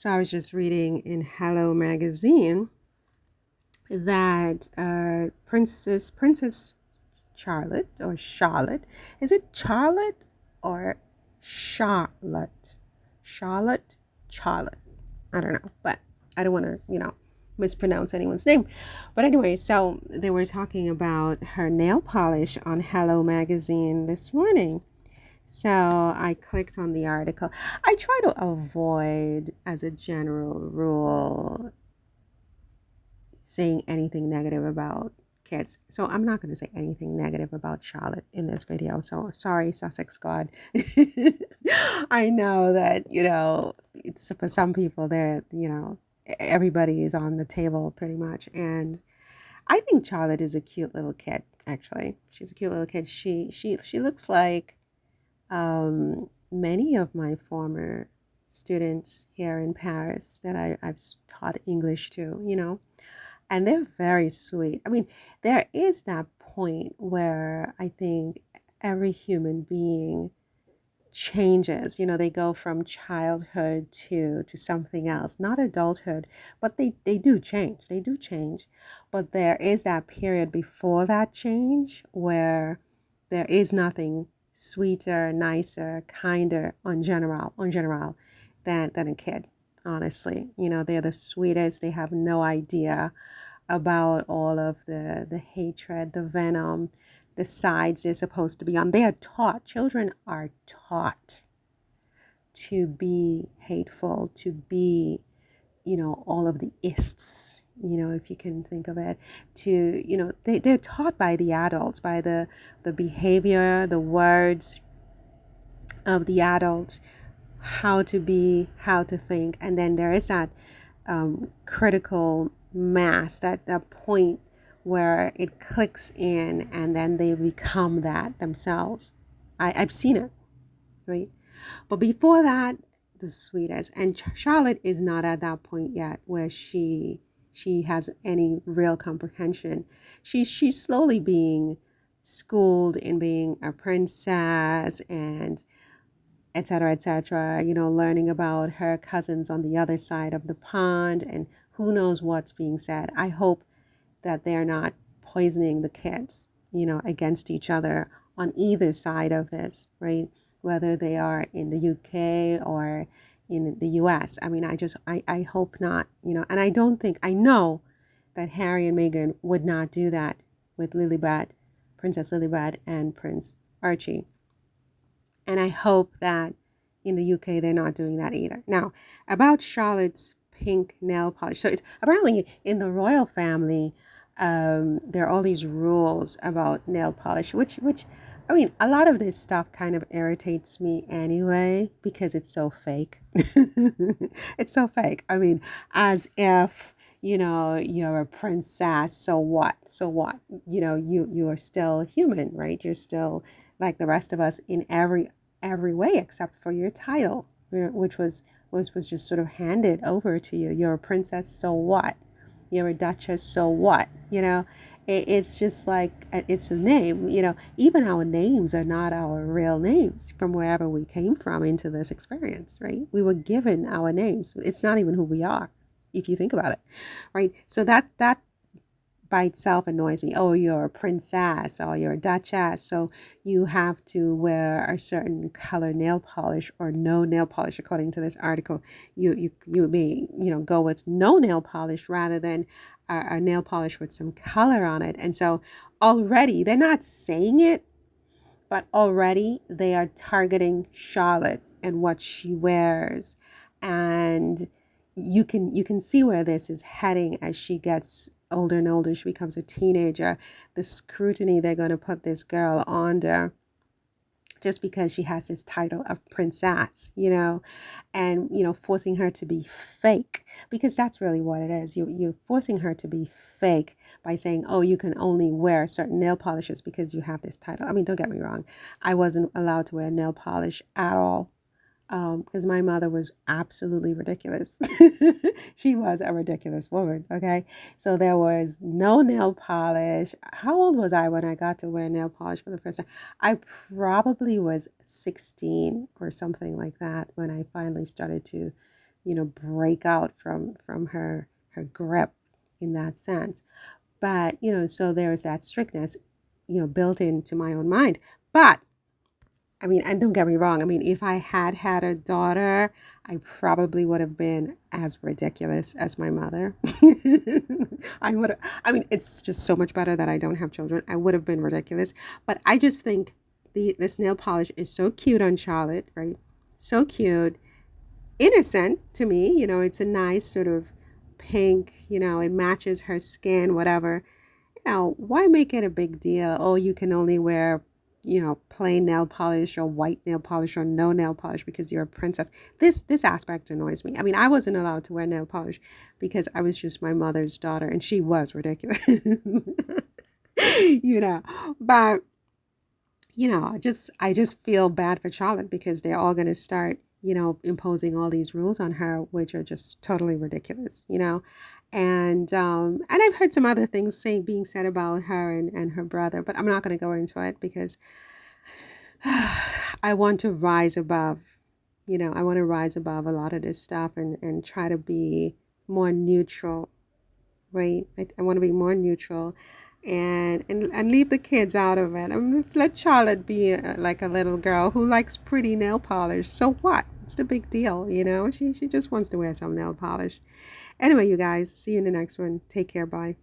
So I was just reading in Hello magazine that Princess Charlotte or Charlotte, is it Charlotte or Charlotte? Charlotte, Charlotte. I don't know, but I don't want to, mispronounce anyone's name. But anyway, so they were talking about her nail polish on Hello magazine this morning. So I clicked on the article. I try to avoid, as a general rule, saying anything negative about kids. So I'm not going to say anything negative about Charlotte in this video. So sorry, Sussex God. I know that, it's for some people there, everybody is on the table pretty much. And I think Charlotte is a cute little kid, actually. She's a cute little kid. She looks like many of my former students here in Paris that I've taught English to, and they're very sweet. I mean, there is that point where I think every human being changes. They go from childhood to something else, not adulthood, but they do change. They do change. But there is that period before that change where there is nothing sweeter, nicer, kinder on general than a kid. Honestly, they're the sweetest. They have no idea about all of the hatred, the venom, the sides they're supposed to be on. They are taught, children are taught to be hateful, to be, all of the ists, if you can think of it, they're taught by the adults, by the behavior, the words of the adults, how to be, how to think. And then there is that critical mass, that point where it clicks in and then they become that themselves. I've seen it, right? But before that, the sweetest. And Charlotte is not at that point yet where she has any real comprehension. She's slowly being schooled in being a princess and etc., etc., learning about her cousins on the other side of the pond and who knows what's being said. I hope that they're not poisoning the kids, against each other on either side of this, right? Whether they are in the UK or in the US. I mean, I hope not, and I know that Harry and Meghan would not do that with Lilibet, Princess Lilibet and Prince Archie. And I hope that in the UK, they're not doing that either. Now, about Charlotte's pink nail polish. So it's apparently in the royal family, there are all these rules about nail polish, which I mean, a lot of this stuff kind of irritates me anyway because it's so fake. It's so fake. I mean, as if, you're a princess, so what? So what? You are still human, right? You're still like the rest of us in every way except for your title, which was just sort of handed over to you. You're a princess, so what? You're a duchess, so what? It's just like it's a name. Even our names are not our real names from wherever we came from into this experience, right? We were given our names. It's not even who we are, if you think about it, right? So that by itself annoys me. Oh, you're a princess or you're a duchess, so you have to wear a certain color nail polish or no nail polish. According to this article, you may go with no nail polish rather than a nail polish with some color on it. And so already they're not saying it, but already they are targeting Charlotte and what she wears, and you can see where this is heading as she gets older and older. She becomes a teenager. The scrutiny they're going to put this girl under just because she has this title of princess, and forcing her to be fake, because that's really what it is. You're forcing her to be fake by saying, oh, you can only wear certain nail polishes because you have this title. I mean, don't get me wrong, I wasn't allowed to wear nail polish at all because my mother was absolutely ridiculous. She was a ridiculous woman, okay? So there was no nail polish. How old was I when I got to wear nail polish for the first time? I probably was 16 or something like that when I finally started to break out from her grip in that sense. But, so there's that strictness, built into my own mind. But I mean, and don't get me wrong. I mean, if I had had a daughter, I probably would have been as ridiculous as my mother. I would. I mean, it's just so much better that I don't have children. I would have been ridiculous, but I just think this nail polish is so cute on Charlotte, right? So cute, innocent to me. It's a nice sort of pink. It matches her skin, whatever. Why make it a big deal? Oh, you can only wear, plain nail polish or white nail polish or no nail polish because you're a princess. This aspect annoys me. I mean, I wasn't allowed to wear nail polish because I was just my mother's daughter and she was ridiculous. you know, but I just feel bad for Charlotte because they're all going to start, imposing all these rules on her, which are just totally ridiculous. And I've heard some other things being said about her and her brother, but I'm not going to go into it because I want to rise above, I want to rise above a lot of this stuff and try to be more neutral, right? I want to be more neutral and leave the kids out of it. Let Charlotte be like a little girl who likes pretty nail polish. So what? It's the big deal. She just wants to wear some nail polish. Anyway, you guys, see you in the next one. Take care. Bye.